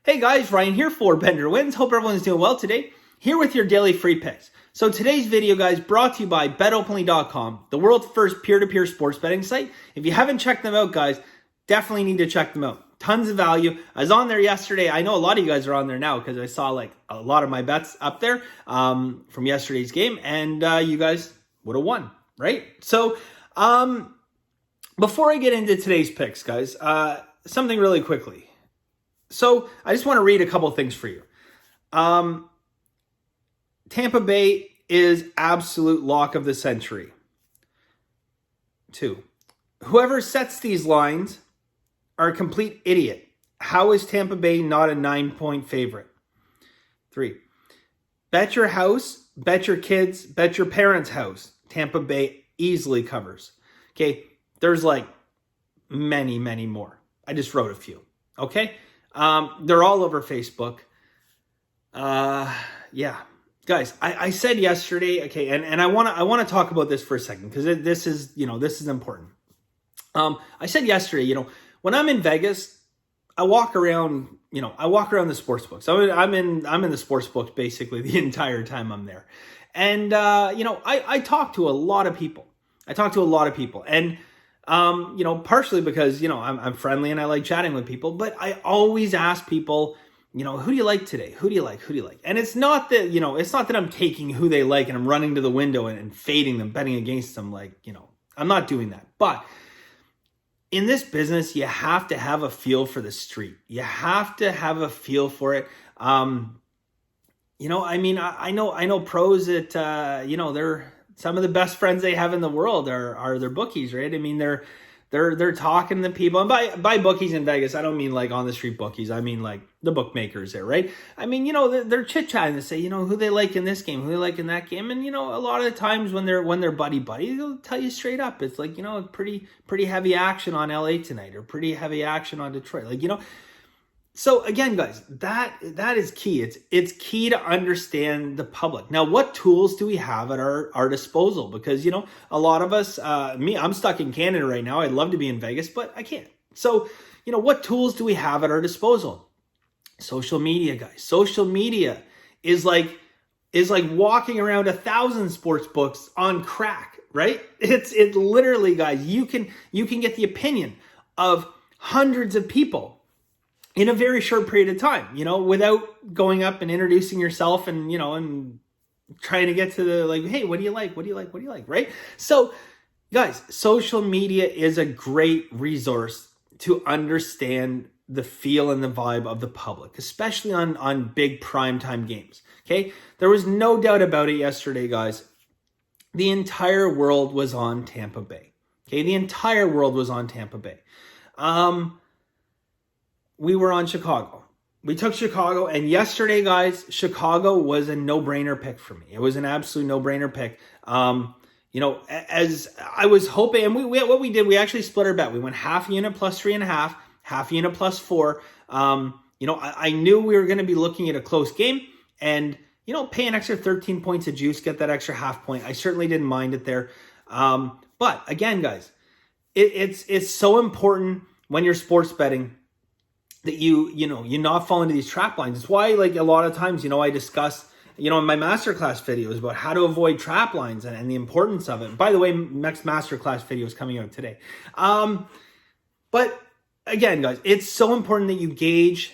Hey guys, Ryan here for Bender Wins. Hope everyone's doing well today. Here with your daily free picks. So today's video, guys, brought to you by betopenly.com, the world's first peer-to-peer sports betting site. If you haven't checked them out, guys, definitely need to check them out. Tons of value. I was on there yesterday. I know a lot of you guys are on there now because I saw like a lot of my bets up there from yesterday's game, and you guys would have won, right? So before I get into today's picks, guys, something really quickly. So I just want to read a couple things for you. Tampa Bay is absolute lock of the century. 2, whoever sets these lines are a complete idiot. How is Tampa Bay not a 9-point favorite? 3, bet your house, bet your kids, bet your parents' house. Tampa Bay easily covers. Okay, there's like many, many more. I just wrote a few. Okay. They're all over Facebook. Yeah, guys, I said yesterday, okay, and I want to talk about this for a second because this is important. I said yesterday, when I'm in Vegas, I walk around the sports books. I'm in the sports books basically the entire time I'm there. And I talk to a lot of people. And partially because, I'm friendly and I like chatting with people, but I always ask people, who do you like today? Who do you like? And it's not that I'm taking who they like and I'm running to the window and fading them, betting against them. I'm not doing that. But in this business, you have to have a feel for the street. You have to have a feel for it. I know pros that, they're some of the best friends they have in the world are their bookies, right? I mean, they're talking to people. And by bookies in Vegas, I don't mean like on the street bookies. I mean like the bookmakers there, right? I mean, they're chit-chatting to say, who they like in this game, who they like in that game. And, a lot of the times when they're buddy, they'll tell you straight up. It's like, pretty heavy action on LA tonight or pretty heavy action on Detroit. So again, guys, that is key. It's key to understand the public. Now, what tools do we have at our disposal? Because, a lot of us, I'm stuck in Canada right now. I'd love to be in Vegas, but I can't. So, what tools do we have at our disposal? Social media, guys. Social media is like walking around 1,000 sports books on crack, right? It's literally, guys, you can get the opinion of hundreds of people in a very short period of time, without going up and introducing yourself and, and trying to get to the hey, what do you like? What do you like? Right? So guys, social media is a great resource to understand the feel and the vibe of the public, especially on big primetime games. Okay. There was no doubt about it yesterday, guys. The entire world was on Tampa Bay. Okay. The entire world was on Tampa Bay. We were on Chicago. We took Chicago, and yesterday, guys, Chicago was a no-brainer pick for me. It was an absolute no-brainer pick. As I was hoping, and what we did, we actually split our bet. We went half unit plus 3.5, half unit plus 4. I knew we were going to be looking at a close game, and pay an extra 13 points of juice, get that extra half point. I certainly didn't mind it there. But again, guys, it's so important when you're sports betting that you not fall into these trap lines. It's why, a lot of times, I discuss, in my Masterclass videos about how to avoid trap lines and the importance of it. By the way, next Masterclass video is coming out today. But again, guys, it's so important that you gauge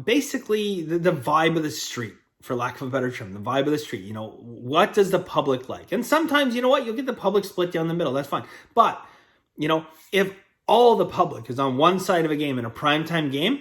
basically the vibe of the street, for lack of a better term, the vibe of the street. What does the public like? And sometimes, you'll get the public split down the middle. That's fine. But, if all the public is on one side of a game in a primetime game,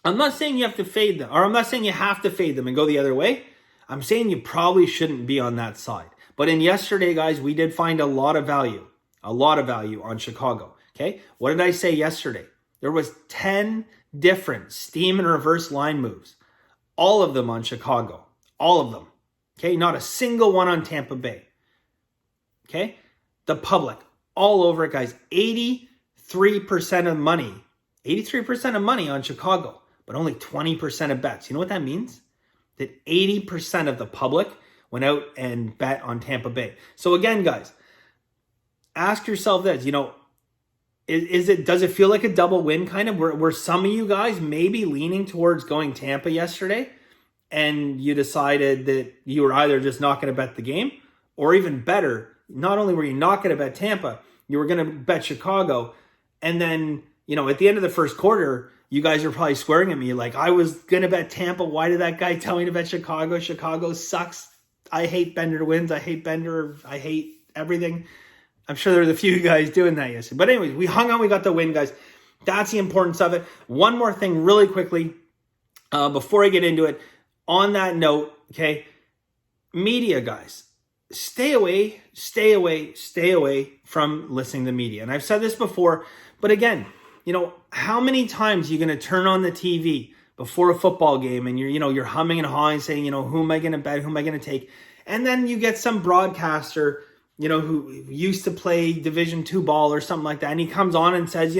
I'm not saying you have to fade them, or I'm not saying you have to fade them and go the other way. I'm saying you probably shouldn't be on that side. But in yesterday, guys, we did find a lot of value on Chicago. Okay. What did I say yesterday? There was 10 different steam and reverse line moves, all of them on Chicago, all of them. Okay. Not a single one on Tampa Bay. Okay. The public all over it, guys. 83% of money on Chicago, but only 20% of bets. You know what that means? That 80% of the public went out and bet on Tampa Bay. So again, guys, ask yourself this, Does it feel like a double win kind of? Were some of you guys maybe leaning towards going Tampa yesterday, and you decided that you were either just not going to bet the game, or even better, not only were you not going to bet Tampa, you were going to bet Chicago. And then, at the end of the first quarter, you guys are probably swearing at me like, I was going to bet Tampa. Why did that guy tell me to bet Chicago? Chicago sucks. I hate Bender wins. I hate Bender. I hate everything. I'm sure there's a few guys doing that yesterday. But anyways, we hung on. We got the win, guys. That's the importance of it. One more thing really quickly before I get into it. On that note, okay, media, guys, stay away from listening to media. And I've said this before, but again, how many times are you going to turn on the TV before a football game and you're humming and hawing saying, who am I going to bet? Who am I going to take? And then you get some broadcaster, who used to play Division II ball or something like that. And he comes on and says,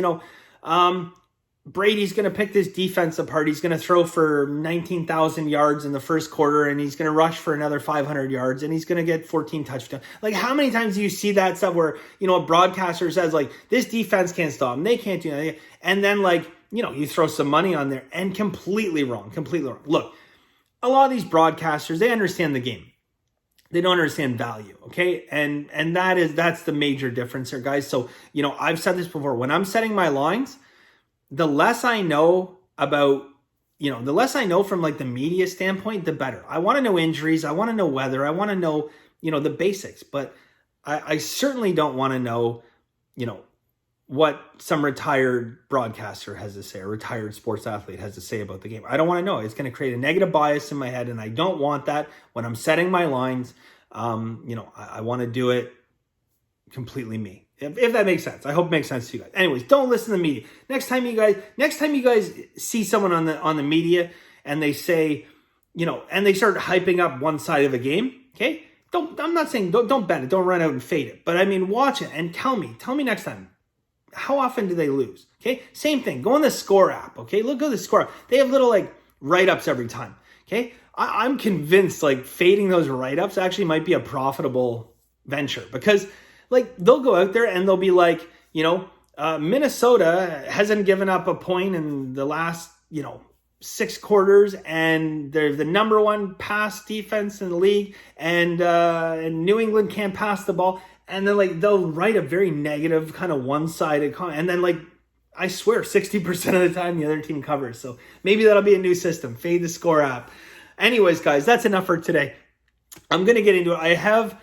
Brady's going to pick this defense apart. He's going to throw for 19,000 yards in the first quarter, and he's going to rush for another 500 yards, and he's going to get 14 touchdowns. Like, how many times do you see that stuff where, a broadcaster says, like, this defense can't stop them. They can't do that. And then, you throw some money on there, and completely wrong. Look, a lot of these broadcasters, they understand the game. They don't understand value, okay? And that's the major difference here, guys. So, I've said this before. When I'm setting my lines, the less I know about, the less I know from the media standpoint, the better. I want to know injuries. I want to know weather. I want to know, the basics. But I certainly don't want to know, what some retired broadcaster has to say, or retired sports athlete has to say about the game. I don't want to know. It's going to create a negative bias in my head, and I don't want that when I'm setting my lines. I want to do it completely me. If that makes sense. I hope it makes sense to you guys. Anyways, don't listen to the media. Next time you guys see someone on the media and they say, and they start hyping up one side of a game, okay? I'm not saying don't bet it, don't run out and fade it. But I mean, watch it and tell me next time, how often do they lose? Okay? Same thing. Go on the Score app, okay? Look at the Score app. They have little write-ups every time. Okay? I'm convinced fading those write-ups actually might be a profitable venture, because they'll go out there and they'll be Minnesota hasn't given up a point in the last, 6 quarters, and they're the number one pass defense in the league, and New England can't pass the ball. And then they'll write a very negative kind of one-sided comment. And then I swear 60% of the time the other team covers. So maybe that'll be a new system. Fade the Score app. Anyways, guys, that's enough for today. I'm going to get into it. I have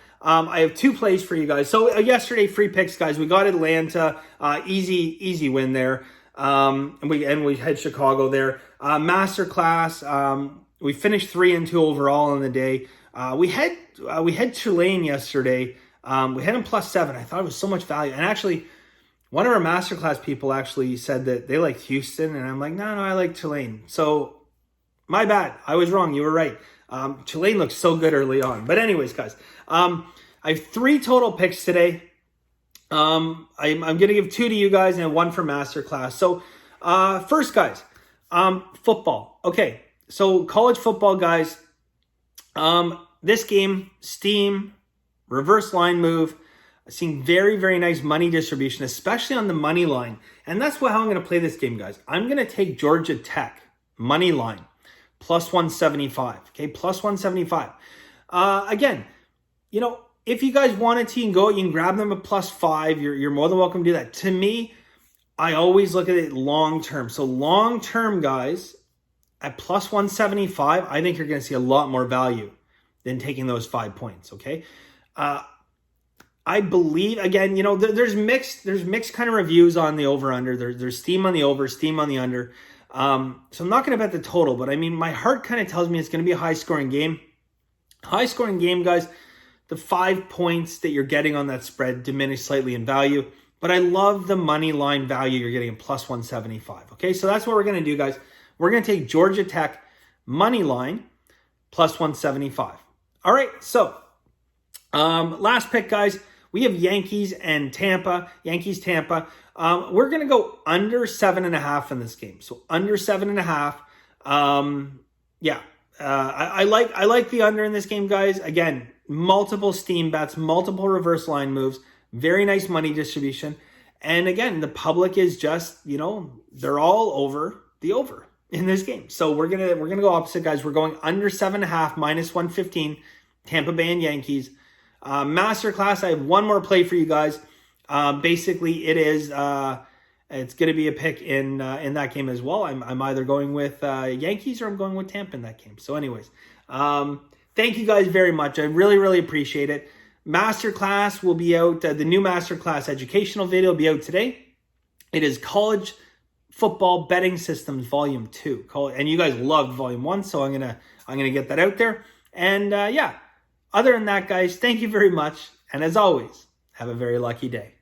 2 plays for you guys. So yesterday, free picks, guys. We got Atlanta, easy win there. And we had Chicago there. Masterclass. We finished 3-2 overall in the day. We had Tulane yesterday. We had him +7. I thought it was so much value. And actually, one of our Masterclass people actually said that they liked Houston, and I'm like, no, I like Tulane. So my bad. I was wrong. You were right. Tulane looks so good early on. But anyways, guys, I have 3 total picks today. I'm going to give 2 to you guys and 1 for Masterclass. So first, guys, football. Okay, so college football, guys. This game, steam, reverse line move. I've seen very, very nice money distribution, especially on the money line. And that's how I'm going to play this game, guys. I'm going to take Georgia Tech, money line, +175. Okay, +175. Again, if you guys wanted to, you can grab them at +5. You're more than welcome to do that. To me, I always look at it long term. So long term, guys, at +175, I think you're going to see a lot more value than taking those 5 points. Okay. I believe, again, there's mixed kind of reviews on the over-under. There's steam on the over, steam on the under. So I'm not going to bet the total, but I mean, my heart kind of tells me it's going to be a high-scoring game. High-scoring game, guys. The 5 points that you're getting on that spread diminish slightly in value, but I love the money line value you're getting at +175. Okay, so that's what we're going to do, guys. We're going to take Georgia Tech money line +175. All right, so last pick, guys. We have Yankees and Tampa. Yankees, Tampa. We're going to go under 7.5 in this game. So under 7.5. I like the under in this game, guys. Again, multiple steam bets, multiple reverse line moves, very nice money distribution. And again, the public is just, they're all over the over in this game. So we're gonna go opposite, guys. We're going under 7.5, minus 115, Tampa Bay and Yankees. Masterclass, I have one more play for you guys. Basically, it is it's going to be a pick in that game as well. I'm either going with Yankees or I'm going with Tampa in that game. So anyways, thank you guys very much. I really, really appreciate it. Masterclass will be out. The new Masterclass educational video will be out today. It is College Football Betting Systems Volume 2. And you guys loved Volume 1, so I'm gonna get that out there. And yeah, other than that, guys, thank you very much. And as always, have a very lucky day.